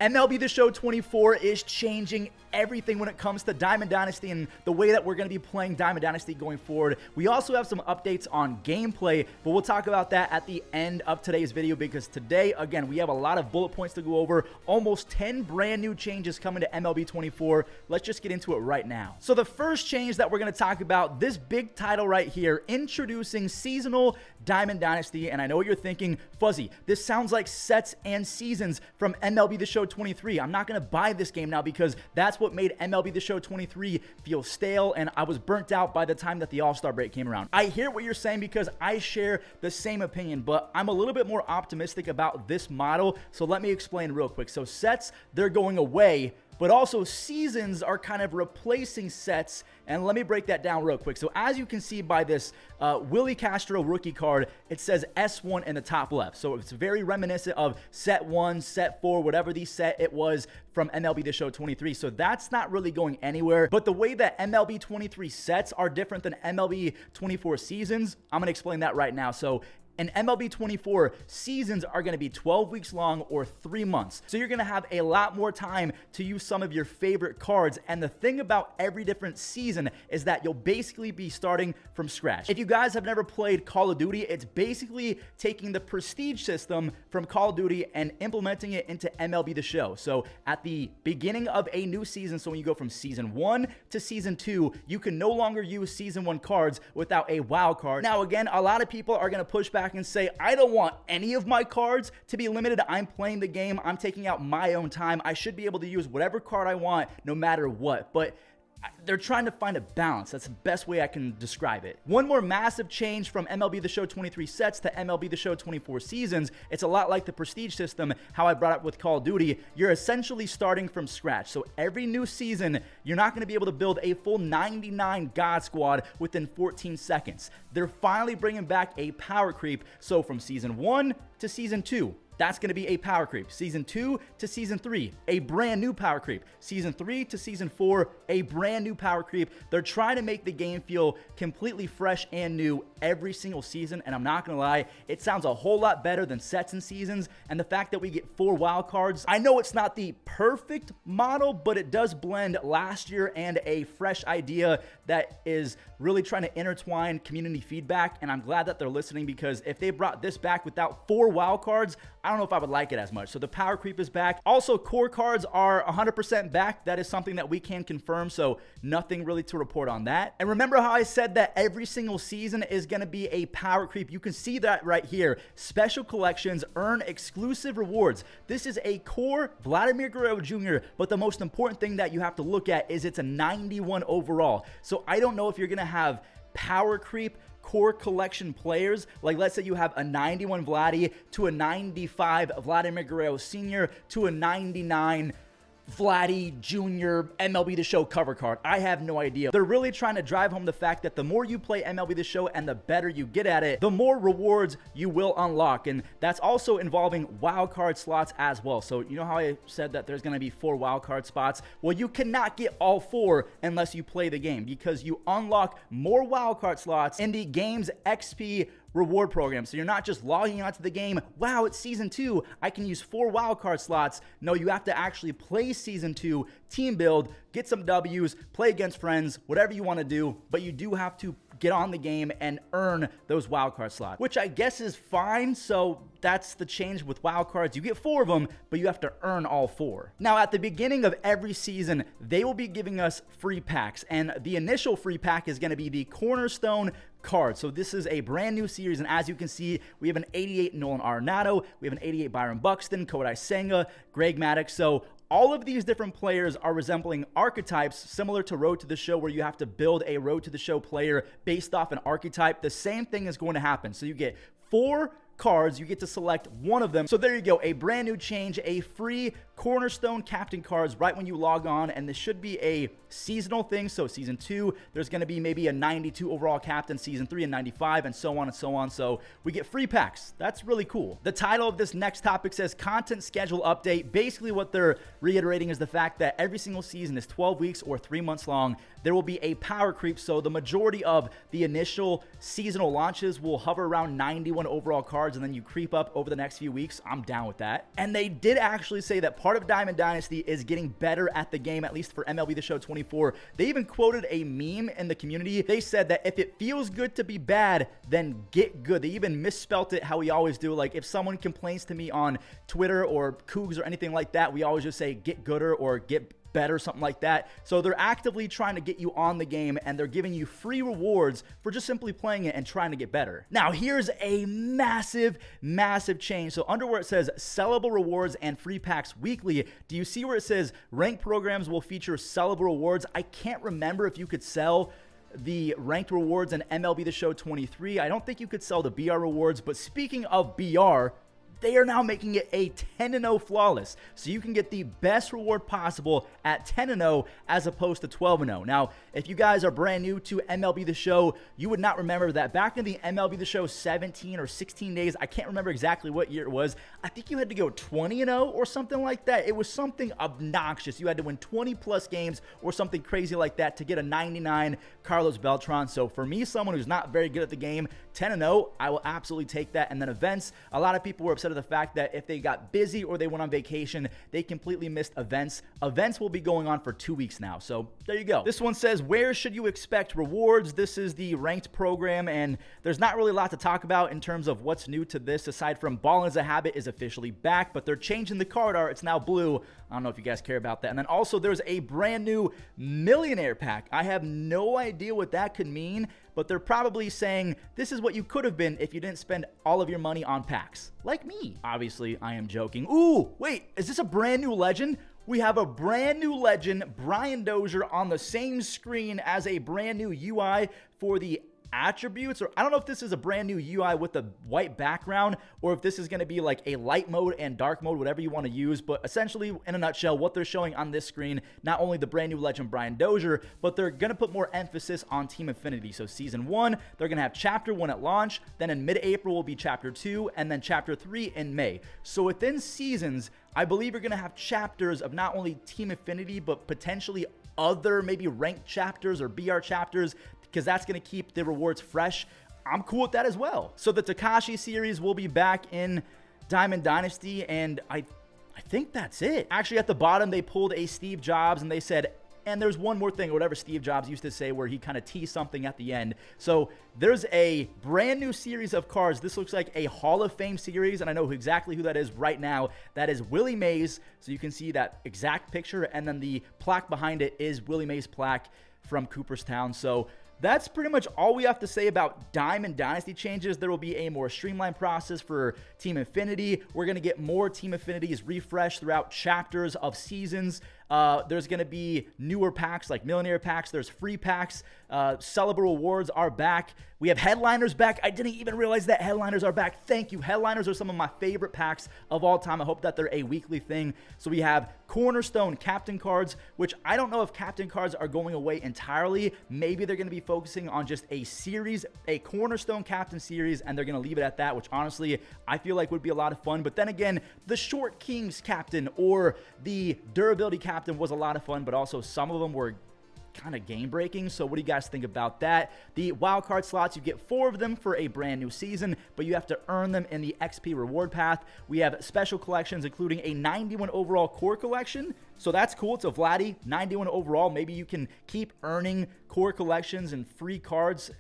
MLB The Show 24 is changing everything when it comes to Diamond Dynasty and the way that we're going to be playing Diamond Dynasty going forward. We also have some updates on gameplay, but we'll talk about that at the end of today's video because today, again, we have a lot of bullet points to go over. Almost 10 brand new changes coming to MLB 24. Let's just get into it right now. So the first change that we're going to talk about, this big title right here, introducing seasonal Diamond Dynasty. And I know what you're thinking, Fuzzy, this sounds like sets and seasons from MLB The Show 23. I'm not going to buy this game now because that's what made MLB The Show 23 feel stale, and I was burnt out by the time that the All-Star break came around. I hear what you're saying because I share the same opinion, but I'm a little bit more optimistic about this model, so let me explain real quick. So sets, they're going away, but also seasons are kind of replacing sets, and let me break that down real quick. So as you can see by this Willie Castro rookie card, it says S1 in the top left. So it's very reminiscent of set 1, set 4, whatever the set it was from MLB The Show 23. So that's not really going anywhere. But the way that MLB 23 sets are different than MLB 24 seasons, I'm going to explain that right now. So in MLB 24, seasons are going to be 12 weeks long or 3 months. So you're going to have a lot more time to use some of your favorite cards. And the thing about every different season is that you'll basically be starting from scratch. If you guys have never played Call of Duty, it's basically taking the prestige system from Call of Duty and implementing it into MLB The Show. So at the beginning of a new season, so when you go from season 1 to season 2, you can no longer use season 1 cards without a wild card. Now, again, a lot of people are going to push back and say, I don't want any of my cards to be limited. I'm playing the game. I'm taking out my own time. I should be able to use whatever card I want no matter what. But they're trying to find a balance. That's the best way I can describe it. One more massive change from MLB The Show 23 sets to MLB The Show 24 seasons. It's a lot like the prestige system, how I brought up with Call of Duty. You're essentially starting from scratch. So every new season, you're not going to be able to build a full 99 God Squad within 14 seconds. They're finally bringing back a power creep. So from season 1 to season 2, that's going to be a power creep. Season 2 to season 3, a brand new power creep. Season 3 to season 4, a brand new power creep. They're trying to make the game feel completely fresh and new every single season, and I'm not going to lie, it sounds a whole lot better than sets and seasons, and the fact that we get 4 wild cards. I know it's not the perfect model, but it does blend last year and a fresh idea that is really trying to intertwine community feedback, and I'm glad that they're listening because if they brought this back without 4 wild cards, I don't know if I would like it as much. So the power creep is back. Also, core cards are 100% back. That is something that we can confirm, so nothing really to report on that. And remember how I said that every single season is going to be a power creep? You can see that right here. Special collections earn exclusive rewards. This is a core Vladimir Guerrero Jr., but the most important thing that you have to look at is it's a 91 overall. So I don't know if you're going to have power creep core collection players, like let's say you have a 91 Vladdy to a 95 Vladimir Guerrero Sr. to a 99 Vladdy Jr. MLB The Show cover card. I have no idea. They're really trying to drive home the fact that the more you play MLB The Show and the better you get at it, the more rewards you will unlock. And that's also involving wildcard slots as well. So you know how I said that there's going to be 4 wildcard spots? Well, you cannot get all 4 unless you play the game because you unlock more wildcard slots in the game's XP reward program. So you're not just logging onto the game, wow, it's season 2, I can use 4 wildcard slots. No, you have to actually play season 2, team build, get some W's, play against friends, whatever you want to do, but you do have to get on the game and earn those wildcard slots, which I guess is fine. So that's the change with wildcards. You get 4 of them, but you have to earn all 4. Now, at the beginning of every season, they will be giving us free packs, and the initial free pack is going to be the Cornerstone card. So this is a brand new series, and as you can see, we have an 88 Nolan Arenado, we have an 88 Byron Buxton, Kodai Senga, Greg Maddux. So all of these different players are resembling archetypes similar to Road to the Show, where you have to build a Road to the Show player based off an archetype. The same thing is going to happen. So you get 4 cards, you get to select one of them. So there you go, a brand new change, a free Cornerstone captain cards right when you log on, and this should be a seasonal thing. So season 2, there's going to be maybe a 92 overall captain, season 3 a 95, and so on and so on. So we get free packs. That's really cool. The title of this next topic says content schedule update. Basically what they're reiterating is the fact that every single season is 12 weeks or 3 months long. There will be a power creep, so the majority of the initial seasonal launches will hover around 91 overall cards, and then you creep up over the next few weeks. I'm down with that. And they did actually say that part part of Diamond Dynasty is getting better at the game, at least for MLB The Show 24. They even quoted a meme in the community. They said that if it feels good to be bad, then get good. They even misspelt it how we always do. Like if someone complains to me on Twitter or Cougs or anything like that, we always just say get gooder or get better, something like that. So they're actively trying to get you on the game, and they're giving you free rewards for just simply playing it and trying to get better. Now here's a massive change. So under where it says sellable rewards and free packs weekly, do you see where it says ranked programs will feature sellable rewards? I can't remember if you could sell the ranked rewards in MLB The Show 23. I don't think you could sell the BR rewards, but speaking of BR, they are now making it a 10-0 flawless. So you can get the best reward possible at 10-0 as opposed to 12-0. Now, if you guys are brand new to MLB The Show, you would not remember that back in the MLB The Show 17 or 16 days, I can't remember exactly what year it was. I think you had to go 20-0 or something like that. It was something obnoxious. You had to win 20 plus games or something crazy like that to get a 99 Carlos Beltran. So for me, someone who's not very good at the game, 10-0, I will absolutely take that. And then events, a lot of people were upset of the fact that if they got busy or they went on vacation, they completely missed events. Events will be going on for 2 weeks now. So there you go. This one says, where should you expect rewards? This is the ranked program, and there's not really a lot to talk about in terms of what's new to this, aside from Ball as a Habit is officially back, but they're changing the card art. It's now blue. I don't know if you guys care about that. And then also there's a brand new millionaire pack. I have no idea what that could mean, but they're probably saying this is what you could have been if you didn't spend all of your money on packs. Like me. Obviously, I am joking. Ooh, wait, is this a brand new legend? We have a brand new legend, Brian Dozier, on the same screen as a brand new UI for the attributes, or I don't know if this is a brand new UI with a white background or if this is going to be like a light mode and dark mode, whatever you want to use. But essentially, in a nutshell, what they're showing on this screen, not only the brand new legend Brian Dozier, but they're going to put more emphasis on Team Affinity. So season 1, they're going to have chapter 1 at launch, then in mid-April will be chapter 2, and then chapter 3 in May. So within seasons, I believe you're going to have chapters of not only Team Affinity, but potentially other maybe ranked chapters or BR chapters, because that's going to keep the rewards fresh. I'm cool with that as well. So the Takashi series will be back in Diamond Dynasty, and I think that's it. Actually, at the bottom, they pulled a Steve Jobs, and they said, and there's one more thing, or whatever Steve Jobs used to say, where he kind of teased something at the end. So there's a brand new series of cards. This looks like a Hall of Fame series, and I know exactly who that is right now. That is Willie Mays. So you can see that exact picture, and then the plaque behind it is Willie Mays' plaque from Cooperstown. So that's pretty much all we have to say about Diamond Dynasty changes. There will be a more streamlined process for Team Affinity. We're going to get more Team Affinities refreshed throughout chapters of seasons. There's going to be newer packs like millionaire packs. There's free packs. Sellable rewards are back. We have headliners back. I didn't even realize that headliners are back. Thank you. Headliners are some of my favorite packs of all time. I hope that they're a weekly thing. So we have Cornerstone captain cards, which I don't know if captain cards are going away entirely. Maybe they're going to be focusing on just a series, a Cornerstone captain series, and they're going to leave it at that, which honestly I feel like would be a lot of fun. But then again, the Short Kings captain or the durability captain was a lot of fun, but also some of them were kind of game breaking. So what do you guys think about that? The wildcard slots, you get 4 of them for a brand new season, but you have to earn them in the XP reward path. We have special collections, including a 91 overall core collection. So that's cool. It's a Vladdy 91 overall. Maybe you can keep earning core collections and free cards,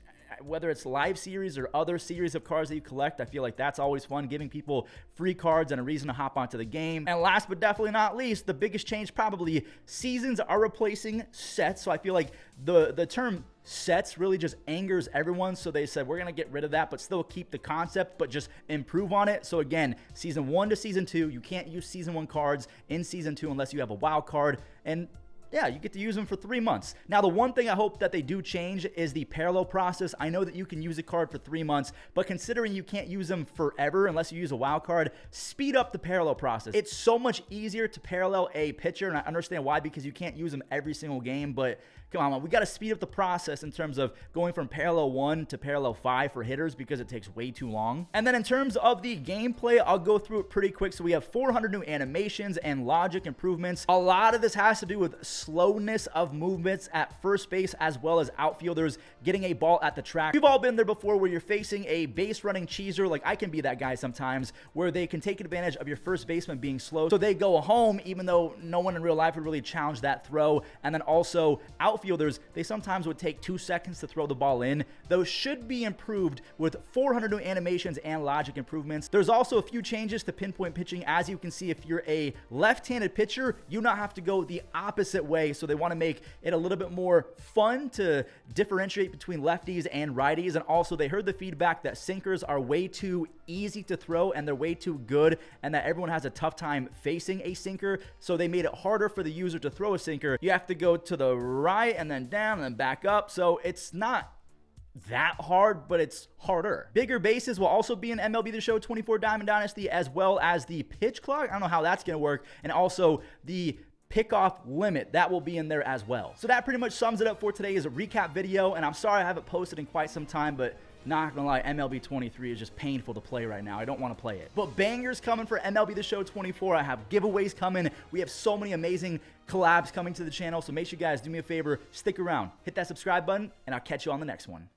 whether it's live series or other series of cards that you collect. I feel like that's always fun, giving people free cards and a reason to hop onto the game. And last but definitely not least, the biggest change probably, seasons are replacing sets. So I feel like the term sets really just angers everyone. So they said, we're going to get rid of that, but still keep the concept, but just improve on it. So again, season 1 to season 2, you can't use season 1 cards in season 2 unless you have a wild card. And yeah, you get to use them for 3 months. Now, the one thing I hope that they do change is the parallel process. I know that you can use a card for 3 months, but considering you can't use them forever unless you use a wild card, speed up the parallel process. It's so much easier to parallel a pitcher, and I understand why, because you can't use them every single game, but come on, we got to speed up the process in terms of going from parallel 1 to parallel 5 for hitters, because it takes way too long. And then in terms of the gameplay, I'll go through it pretty quick. So we have 400 new animations and logic improvements. A lot of this has to do with slowness of movements at first base as well as outfielders getting a ball at the track. We've all been there before where you're facing a base running cheeser. Like I can be that guy sometimes, where they can take advantage of your first baseman being slow. So they go home even though no one in real life would really challenge that throw. And then also outfielders, they sometimes would take 2 seconds to throw the ball in. Those should be improved with 400 new animations and logic improvements. There's also a few changes to pinpoint pitching. As you can see, if you're a left-handed pitcher, you not have to go the opposite way. So they want to make it a little bit more fun to differentiate between lefties and righties. And also they heard the feedback that sinkers are way too easy to throw and they're way too good, and that everyone has a tough time facing a sinker. So they made it harder for the user to throw a sinker. You have to go to the right and then down and then back up. So it's not that hard, but it's harder. Bigger bases will also be in MLB The Show 24 Diamond Dynasty, as well as the pitch clock. I don't know how that's going to work. And also the pickoff limit, that will be in there as well. So that pretty much sums it up for today's recap video. And I'm sorry I haven't posted in quite some time, but not gonna lie, MLB 23 is just painful to play right now. I don't want to play it. But bangers coming for MLB The Show 24. I have giveaways coming. We have so many amazing collabs coming to the channel. So make sure you guys do me a favor, stick around, hit that subscribe button, and I'll catch you on the next one.